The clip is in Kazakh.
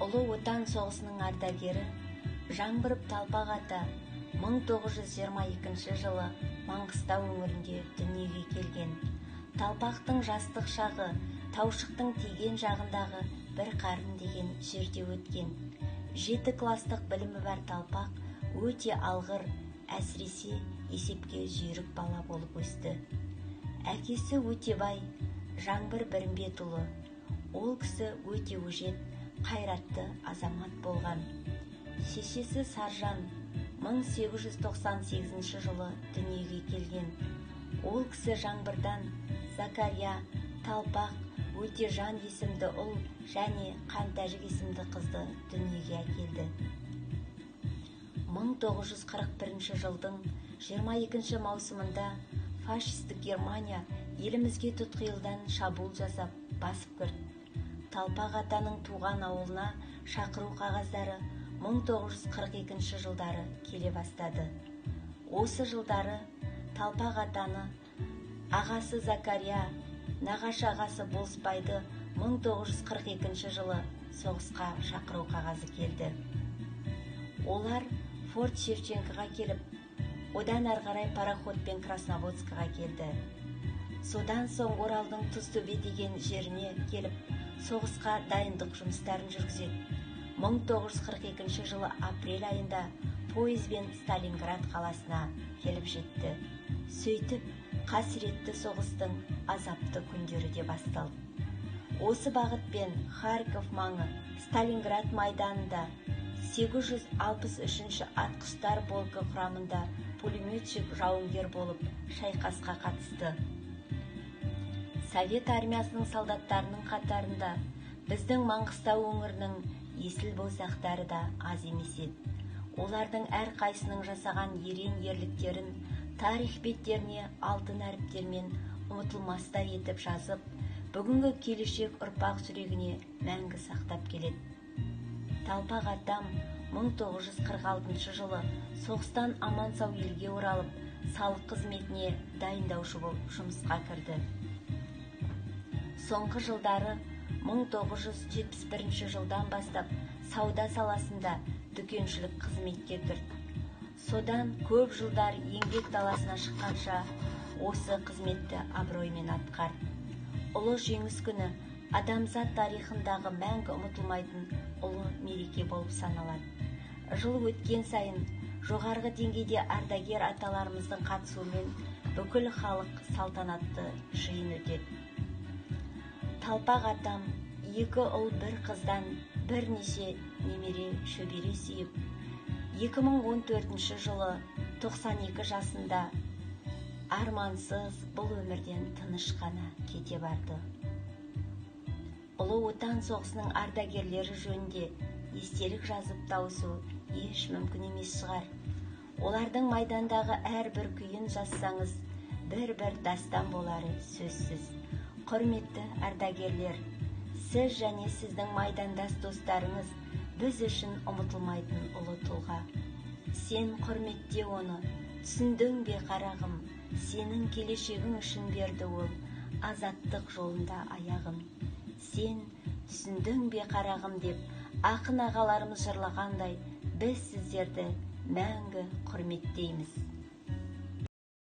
Ұлы Отан соғысының ардагері Жаңбырып Талпақ ата 1922 жылы Маңғыстау өңірінде дүниеге келген. Талпақтың жастық шағы Таушықтың тиген жағындағы бір қарын деген жерде өткен. 7 кластық білімі бар Талпақ өте алғыр, әсіресе есепке жүйрік бала болып өсті. Әкесі Өтебай Жаңбыр Бірімбетұлы. Ол кісі өте өжет, қайратты азамат болған. Шешесі Саржан 1898 жылы дүниеге келген. Ол кісі Жаңбырдан Закария, Талпақ, Өтежан есімді ұл және Қантәжік есімді қызды дүниеге әкелді. 1941 жылдың 22 маусымында фашистік Германия елімізге тұтқиылдан шабуыл жасап басып кірді. Талпақ атаның туған ауылына шақыру қағаздары 1942 жылдары келе бастады. Осы жылдары Талпақ атаны ағасы Закария, нағашы ағасы Болыспайды 1942 жылы соғысқа шақыру қағазы келді. Олар Форт Шевченкоға келіп, одан әрғарай пароходпен Красноводскіға келді. Содан соң Оралдың Тұзтөбе деген жеріне келіп, соғысқа дайындық жұмыстарын жүргізеді. 1942 жылы апрель айында пойызбен Сталинград қаласына келіп жетті. Сөйтіп, қасіретті соғыстың азапты күндері де басталды. Осы бағытпен Харьков маңы Сталинград майданында 863-ші атқыштар полкі құрамында пулеметчик жауынгер болып шайқасқа қатысты. Совет армиясының солдаттарының қатарында біздің Маңғыстау өңірінің есіл боздақтары да аз емес еді. Олардың әрқайсының жасаған ерен ерліктерін тарих беттеріне алтын әріптермен ұмытылмастай етіп жазып, бүгінгі келешек ұрпақ жүрегіне мәңгі сақтап келеді. Талпақ атам 1946 жылы соғыстан аман-сау елге оралып, салық қызметіне дайындаушы болып жұмысқа кірді. Соңғы жылдары 1971 жылдан бастап сауда саласында дүкеншілік қызметке кірді. Содан көп жылдар еңбек даласына шыққанша осы қызметті абыроймен атқарды. Ұлы жеңіс күні адамзат тарихындағы мәңгі ұмытылмайтын ұлы мереке болып саналады. Жыл өткен сайын жоғарғы деңгейде ардагер аталарымыздың қатысуымен бүкіл халық салтанатты жиын өтеді. Талпақ атам 2 ұл 1 қыздан бірнеше немере шөбере сүйіп, 2014 жылы 92 жасында армансыз бұл өмірден тыныш қана кете барды. Ұлы Отан соғысының ардагерлері жөнінде естелік жазып тауысу еш мүмкін емес шығар. Олардың майдандағы әрбір күйін жазсаңыз, бір-бір дастан болары сөзсіз. Құрметті ардагерлер, сіз және сіздің майдандас достарыңыз біз үшін ұмытылмайтын ұлы тұлға. Сен құрметте оны, түсіндің бе қарағым, сенің келешегің үшін берді ол, азаттық жолында аяғын. Сен түсіндің бе қарағым деп, ақын ағаларымыз жырлағандай, біз сіздерді мәңгі құрметтейміз.